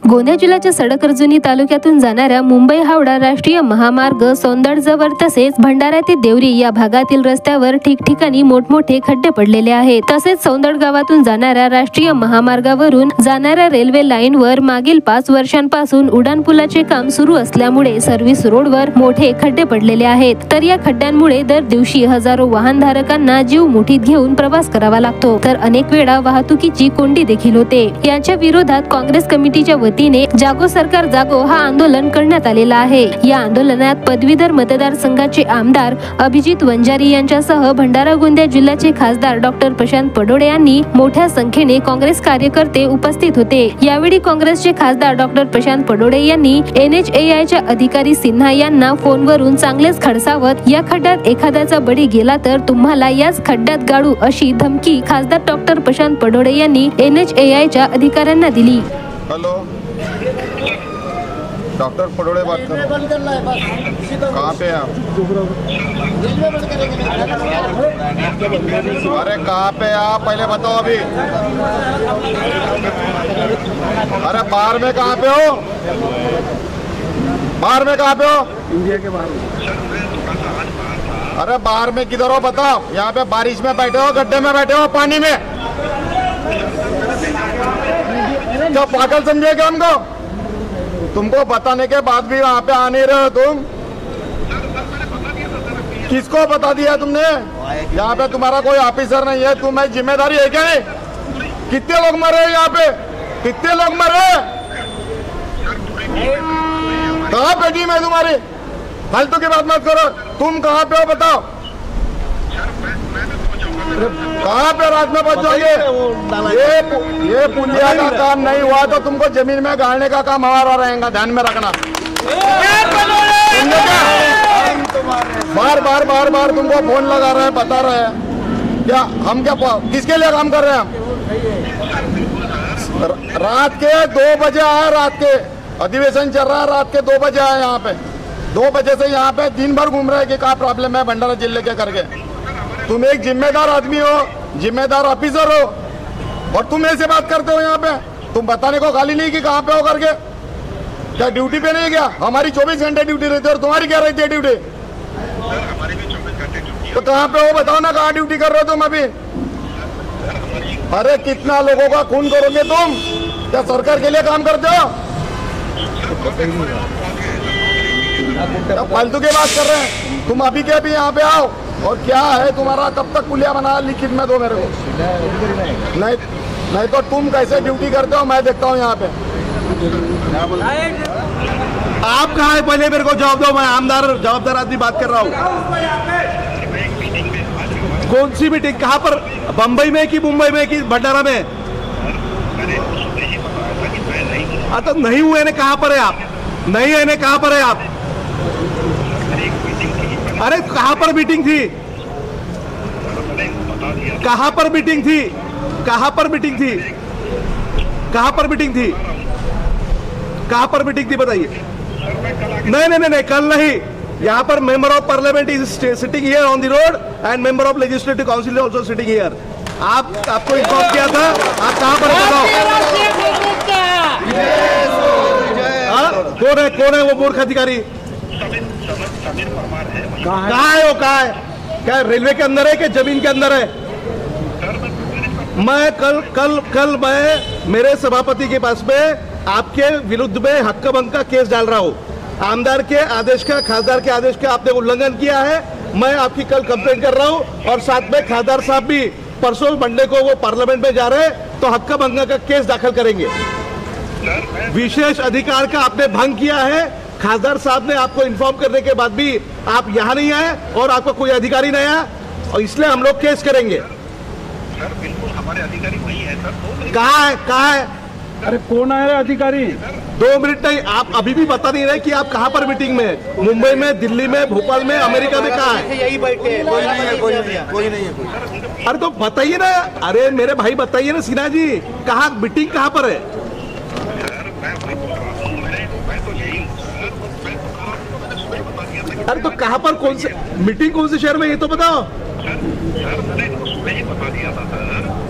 गोंदिया जिल्ह्याच्या सडक-अर्जुनी तालुक्यातून जाणाऱ्या मुंबई हावडा राष्ट्रीय महामार्ग सौंदडजवळ तसेच भंडारा ते देवरी या भागातील रस्त्यावर ठिकठिकाणी मोठमोठे खड्डे पडलेले आहेत। तसेच सौंदड गावातून जाणाऱ्या राष्ट्रीय महामार्गावरून जाणाऱ्या रेल्वे लाईनवर मागील 5 वर्षांपासून उड्डाणपुलाचे काम सुरू असल्यामुळे सर्व्हिस रोडवर मोठे खड्डे पडलेले आहेत। तर या खड्ड्यांमुळे दर दिवशी हजारो वाहनधारकांना जीव मुठीत घेऊन प्रवास करावा लागतो, तर अनेक वेळा वाहतुकीची कोंडी देखील होते। याच्या विरोधात काँग्रेस कमिटीच्या वतीने जागो सरकार जागो हा आंदोलन करण्यात आलेला आहे। या आंदोलनात पदवीधर मतदारसंघाचे आमदार अभिजित वंजारी यांच्यासह भंडारा गोंदिया जिल्ह्याचे खासदार डॉक्टर प्रशांत पडोळे यांनी मोठ्या संख्येने काँग्रेस कार्यकर्ते उपस्थित होते। यावेळी काँग्रेसचे खासदार डॉक्टर प्रशांत पडोळे यांनी NHAIच्या अधिकारी सिन्हा यांना फोनवरून चांगलेच खडसावत या खड्ड्यात एखाद्याचा बळी गेला तर तुम्हाला याच खड्ड्यात गाडू अशी धमकी खासदार डॉक्टर प्रशांत पडोळे यांनी NHAIच्या अधिकाऱ्यांना दिली। हेलो, डॉक्टर पडोळे बात कर रहा हूँ। कहाँ पे आप? अरे कहाँ पे आप पहले बताओ अभी। अरे बाहर में कहाँ पे हो? बाहर में कहाँ पे हो? इंडिया के बाहर। अरे बाहर में किधर हो बताओ। यहाँ पे बारिश में बैठे हो, गड्ढे में बैठे हो, पानी में? क्या पागल समझे क्या हमको? तुमको बताने के बाद भी वहाँ पे आ नहीं रहे हो तुम? किसको बता दिया तुमने? यहाँ पे तुम्हारा कोई ऑफिसर नहीं है, तुम्हें जिम्मेदारी है क्या? नहीं, कितने लोग मरे यहाँ पे? कितने लोग मरे? कहाँ पे टीम है तुम्हारी? फालतू की बात मत करो। तुम कहाँ पे हो बताओ? कहाँ पे रात में पहुंचोगे? ये पुलिया का काम नहीं हुआ तो तुमको जमीन में गाड़ने का काम हमारा रहेगा, ध्यान में रखना। बार बार बार बार तुमको फोन लगा रहे हैं, बता रहे हैं क्या हम क्या किसके लिए काम कर रहे हैं? हम रात के 2 बजे आए, रात के अधिवेशन चल रहा है, रात के 2 बजे आए यहाँ पे। 2 बजे से यहाँ पे दिन भर घूम रहे हैं कि क्या प्रॉब्लम है भंडारा जिले के करके। तुम एक जिम्मेदार आदमी हो, जिम्मेदार ऑफिसर हो, और तुम ऐसे बात करते हो यहाँ पे। तुम बताने को खाली नहीं कि कहाँ पे हो करके। क्या ड्यूटी पे नहीं क्या? हमारी 24 घंटे ड्यूटी रहती है और तुम्हारी क्या रहती है ड्यूटी? तो कहाँ पे हो बताओ ना, कहाँ ड्यूटी कर रहे हो तुम अभी? अरे कितना लोगों का खून करोगे तुम? क्या सरकार के लिए काम करते हो? फालतू की बात कर रहे हैं तुम। अभी के अभी यहाँ पे आओ। और क्या है तुम्हारा, कब तक पुलिया बना लिखित में दो मेरे को। नहीं तो तुम कैसे ड्यूटी करते हो मैं देखता हूँ यहाँ पे। आप कहाँ है पहले मेरे को जवाब दो। मैं आमदार जवाबदार आदमी बात कर रहा हूँ। कौन सी मीटिंग? कहाँ पर? बम्बई में कि मुंबई में कि भंडारा में? तो नहीं हुए ने कहाँ पर है आप? नहीं है ने कहाँ पर है आप? अरे कहाँ पर मीटिंग थी? कहाँ पर मीटिंग थी? कहाँ पर मीटिंग थी? कहाँ पर मीटिंग थी? कहाँ पर मीटिंग थी बताइए। नहीं नहीं नहीं, कल नहीं। यहाँ पर member of parliament is sitting here on the road and member of legislative council is also sitting here. आपको इन्फॉर्म किया था। आप कहाँ पर बताओ? कौन है वो मूर्ख अधिकारी? कहाँ है वो? कहाँ है? क्या रेलवे के अंदर है कि जमीन के अंदर है? मैं कल मैं मेरे सभापति के पास में आपके विरुद्ध में हक्क भंग का केस डाल रहा हूँ। आमदार के आदेश का, खासदार के आदेश का आपने उल्लंघन किया है। मैं आपकी कल कंप्लेंट कर रहा हूँ और साथ में खासदार साहब भी परसों मंडे को वो पार्लियामेंट में जा रहे हैं तो हक्क भंग का केस दाखिल करेंगे। विशेष अधिकार का आपने भंग किया है। खासदार साहब ने आपको इन्फॉर्म करने के बाद भी आप यहाँ नहीं आए और आपका कोई अधिकारी नहीं आया और इसलिए हम लोग केस करेंगे। सर बिल्कुल हमारे अधिकारी वही है सर। कहाँ है? कहाँ है? अरे कौन आया अधिकारी? 2 मिनट नहीं, आप अभी भी बता नहीं रहे कि आप कहाँ पर मीटिंग में? मुंबई में, दिल्ली में, भोपाल में, अमेरिका में? कहाँ है? यही बैठे हैं। कोई नहीं है, कोई नहीं है। अरे तो बताइए ना। अरे मेरे भाई बताइए ना सिन्हा जी, कहाँ मीटिंग कहाँ पर है? अरे तो कहाँ पर, कौन से मीटिंग, कौन से शहर में ये तो बताओ। सर मैंने सुबह ही बता दिया था सर।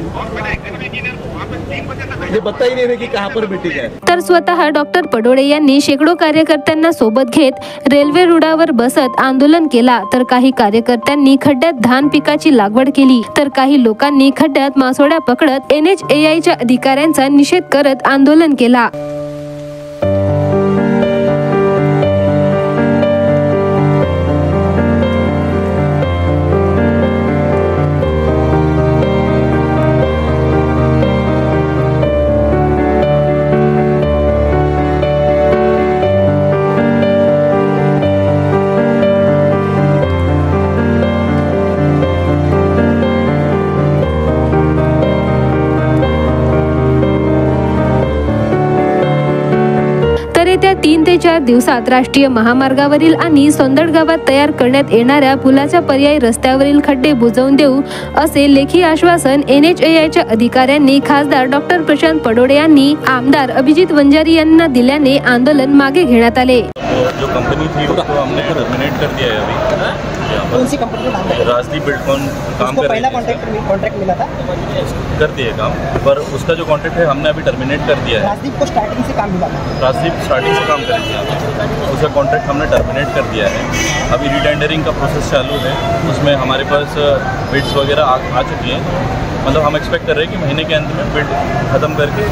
और मैंने एक्सिक्यूटिव इंजीनियर को वहाँ पे 3 बजे तक ये बता ही नहीं रहे कि कहाँ पर मीटिंग है। तर स्वतः डॉक्टर पडोळे यांनी शेकडो कार्यकर्त्यांना सोबत घेत रेल्वे रुळावर बसत आंदोलन केला, तर काही कार्यकर्त्यांनी खड्ड्यात धान पिकाची लागवड केली, तर काही लोकांनी खड्ड्यात मासोड्या पकडत NHAIच्या अधिकाऱ्यांचा निषेध करत आंदोलन केला। येत्या 3 ते 4 दिवसात राष्ट्रीय महामार्गावरील आणि सोंदड गावात तयार करण्यात येणाऱ्या पुलाच्या पर्यायी रस्त्यावरील खड्डे बुजवून देऊ असे लेखी आश्वासन NHAIच्या अधिकाऱ्यांनी खासदार डॉक्टर प्रशांत पडोळे यांनी आमदार अभिजित वंजारी यांना दिल्याने आंदोलन मागे घेण्यात आले। जो कंपनी थी उसको हमने टर्मिनेट कर दिया है अभी। कौन सी कंपनी का नाम है? राजदीप बिल्डकॉन काम कर पहला रही है, कॉन्ट्रैक्ट मिला था, कर दिए काम, पर उसका जो कॉन्ट्रैक्ट है हमने अभी टर्मिनेट कर दिया है। राजदीप को स्टार्टिंग से काम मिला था, राजदीप स्टार्टिंग से काम कर रही है, उसका कॉन्ट्रैक्ट हमने टर्मिनेट कर दिया है। अभी रिटेंडरिंग का प्रोसेस चालू है, उसमें हमारे पास बिड्स वगैरह आ चुकी हैं। मतलब हम एक्सपेक्ट कर रहे हैं कि महीने के अंत में बिड ख़त्म करके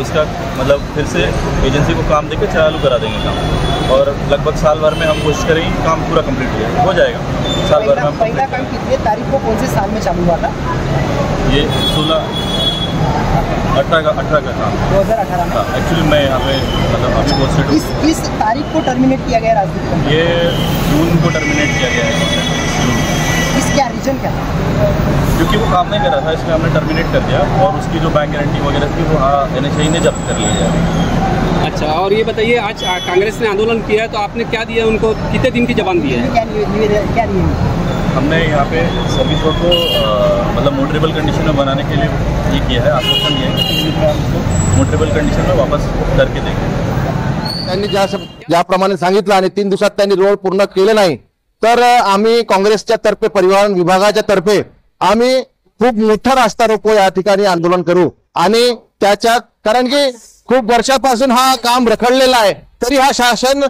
इसका मतलब फिर से एजेंसी को काम देकर चालू करा देंगे काम, और लगभग साल भर में हम कोशिश करेंगे कि काम पूरा कंप्लीट हो जाएगा। साल भर में हम पहला काम कितने तारीख को कौन से साल में चालू हुआ था? ये 18 का काम 2018 में। एक्चुअली मैं यहाँ पे मतलब अभी पोस्टेड किस तारीख को टर्मिनेट किया गया राजदीप को? ये जून को टर्मिनेट किया गया है। इस क्या रीजन क्या था? क्योंकि वो काम नहीं कर रहा था, इसलिए हमने टर्मिनेट कर दिया, और उसकी जो बैंक गारंटी वगैरह थी वो NHAI ने जब्त कर ली है। अच्छा, और ये बताइए आज कांग्रेस ने आंदोलन किया है तो आपने क्या दिया उनको, कितने दिन की जबान दी है? क्या नहीं हमने यहाँ पे सर्विस रोड को मतलब मोटरेबल कंडीशन में बनाने के लिए ये किया है, आश्वासन ये है कि 3 दिन में हम उसको मोटरेबल कंडीशन में वापस करके देंगे। त्यांनी ज्याप्रमाणे सांगितलं आणि 3 दिवसात त्यांनी रोड पूर्ण केले नाही, तर आम्ही काँग्रेसच्या तर्फे परिवहन विभागाच्या तर्फे आम्ही खूप मोठा रास्ता रोको या ठिकाणी आंदोलन करू। आणि त्याच्या कारण की खूप वर्षापासून हा काम रखडलेला आहे, तरी हा शासन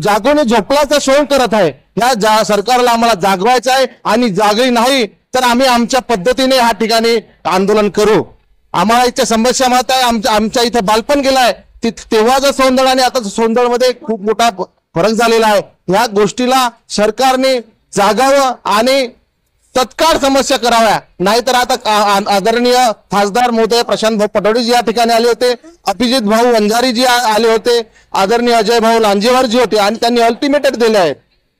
जागून झोपल्याचा शोध करत आहे। या सरकारला आम्हाला जागवायचं आहे, आणि जागली नाही तर आम्ही आमच्या पद्धतीने या ठिकाणी आंदोलन करू। आम्हाला इथे समस्या माहित आहे, आमच्या इथे बालपण गेलाय, तेव्हाचा सोंदळ आणि आता सोंदळमध्ये खूप मोठा फरक झालेला आहे। या गोष्टीला सरकारने जागावं आणि तत्काळ समस्या कराव्या, नाहीतर आता आदरणीय खासदार महोदय प्रशांत भाऊ पटोळे जी या ठिकाणी आले होते, अभिजित भाऊ वंजारी जी आले होते, आदरणीय अजय भाऊ लांजेवार जी होते, आणि त्यांनी अल्टिमेट दिले आहेत।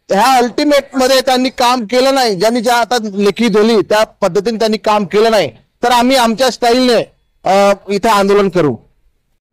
ह्या अल्टिमेट मध्ये त्यांनी काम केलं नाही, ज्यांनी ज्या आता लेखी दिली त्या पद्धतीने त्यांनी काम केलं नाही, तर आम्ही आमच्या स्टाईलने इथे आंदोलन करू।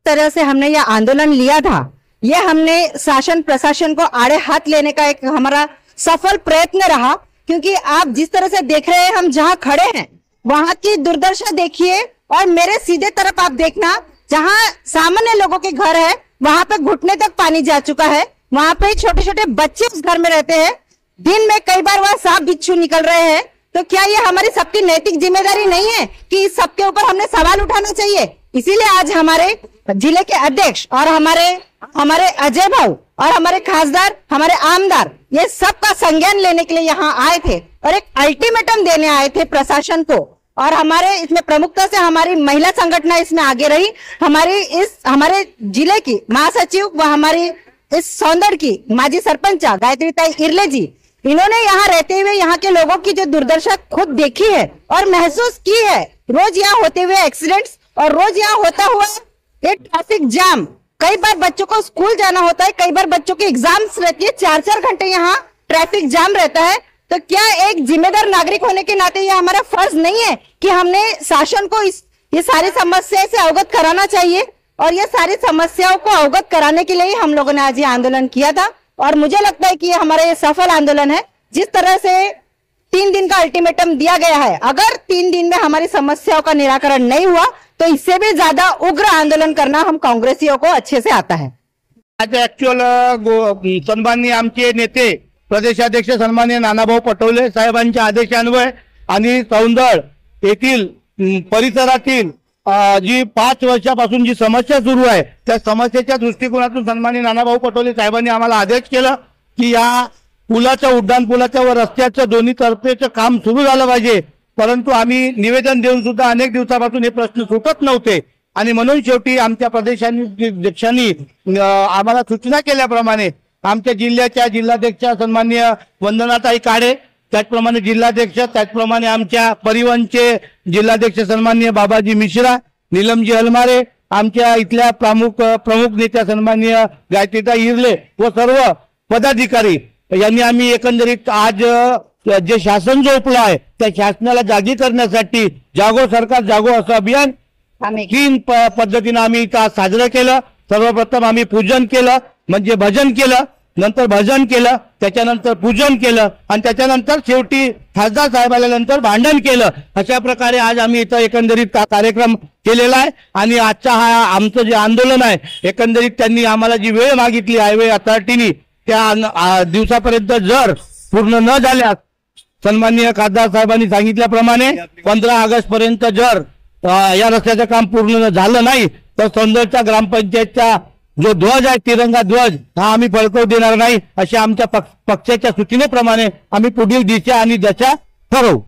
तरह से हमने यह आंदोलन लिया था, ये हमने शासन प्रशासन को आड़े हाथ लेने का एक हमारा सफल प्रयत्न रहा, क्योंकि आप जिस तरह से देख रहे हैं, हम जहां खड़े हैं वहां की दुर्दशा देखिए, और मेरे सीधे तरफ आप देखना जहां सामान्य लोगों के घर है वहां पे घुटने तक पानी जा चुका है, वहां पे छोटे छोटे बच्चे उस घर में रहते हैं, दिन में कई बार वहां सांप बिच्छू निकल रहे हैं। तो क्या ये हमारी सबकी नैतिक जिम्मेदारी नहीं है कि इस सबके ऊपर हमने सवाल उठाना चाहिए? इसीलिए आज हमारे जिले के अध्यक्ष और हमारे अजय भाऊ और हमारे खासदार, हमारे आमदार, ये सबका संज्ञान लेने के लिए यहाँ आए थे और एक अल्टीमेटम देने आए थे प्रशासन को। और हमारे इसमें प्रमुखता से हमारी महिला संगठन इसमें आगे रही, हमारे जिले की महासचिव व हमारी इस सौंदड़ की माजी सरपंच गायत्रीताई इरले जी, इन्होंने यहाँ रहते हुए यहाँ के लोगों की जो दुर्दशा खुद देखी है और महसूस की है। रोज यहाँ होते हुए एक्सीडेंट्स और रोज यहाँ होता हुआ ये ट्रैफिक जाम, कई बार बच्चों को स्कूल जाना होता है, कई बार बच्चों की एग्जाम्स रहती है, 4-4 घंटे यहाँ ट्रैफिक जाम रहता है। तो क्या एक जिम्मेदार नागरिक होने के नाते ये हमारा फर्ज नहीं है कि हमने शासन को ये सारी समस्या से अवगत कराना चाहिए? और ये सारी समस्याओं को अवगत कराने के लिए ही हम लोगों ने आज ये आंदोलन किया था, और मुझे लगता है कि ये हमारा ये सफल आंदोलन है। जिस तरह से 3 दिन का अल्टीमेटम दिया गया है, अगर 3 दिन में हमारी समस्याओं का निराकरण नहीं हुआ तो इससे भी ज्यादा उग्र आंदोलन करना हम काँग्रेसियों को अच्छे से आता है। आज ऍक्च्युअल सन्माननीय आमचे नेते प्रदेशाध्यक्ष सन्माननीय नानाभाऊ पटोले साहेबांच्या आदेशान्वये आणि सौंदळ येथील परिसरातील जी 5 वर्षापासून जी समस्या सुरू आहे त्या समस्येच्या दृष्टिकोनातून सन्माननीय नानाभाऊ पटोले साहेबांनी आम्हाला आदेश केला की या पुलाच्या उड्डाण पुलाच्या व रस्त्याचं दोन्ही तर्फेचं काम सुरू झालं पाहिजे. परंतु आम्ही निवेदन देऊन सुद्धा अनेक दिवसापासून हे प्रश्न सुटत नव्हते आणि म्हणून शेवटी आमच्या प्रदेशाध्यक्षांनी आम्हाला सूचना केल्याप्रमाणे आमच्या जिल्ह्याच्या जिल्हाध्यक्षा सन्माननीय वंदनाताई काळे, त्याचप्रमाणे जिल्हाध्यक्ष, त्याचप्रमाणे आमच्या परिवहनचे जिल्हाध्यक्ष सन्माननीय बाबाजी मिश्रा, नीलमजी हलमारे, आमच्या इथल्या प्रमुख नेत्या सन्माननीय गायत्रीताई इरले व सर्व पदाधिकारी यांनी आम्ही एकंदरीत आज जे शासन झोपलं आहे त्या शासनाला जागी करण्यासाठी जागो सरकार जागो असं अभियान 3 पद्धतीने आम्ही इथं साजरं केलं. सर्वप्रथम आम्ही पूजन केलं, म्हणजे भजन केलं, नंतर भजन केलं, त्याच्यानंतर पूजन केलं आणि त्याच्यानंतर शेवटी खासदार साहेब आल्यानंतर भांडण केलं. अशा प्रकारे आज आम्ही इथं एकंदरीत कार्यक्रम केलेला आहे. आणि आजचा हा आमचं जे आंदोलन आहे एकंदरीत त्यांनी आम्हाला जी वेळ मागितली हायवे अथॉरिटीनी त्या दिवसापर्यंत जर पूर्ण न झाल्यास सन्माननीय खासदार साहेबांनी सांगितल्याप्रमाणे 15 ऑगस्ट पर्यंत जर या रस्त्याचं काम पूर्ण झालं नाही तर सौंदर्यच्या ग्रामपंचायतचा जो ध्वज आहे तिरंगा ध्वज हा आम्ही फडकवू देणार नाही अशा आमच्या पक्षाच्या सूचनेप्रमाणे आम्ही पुढील दिशा आणि दशा ठरवू.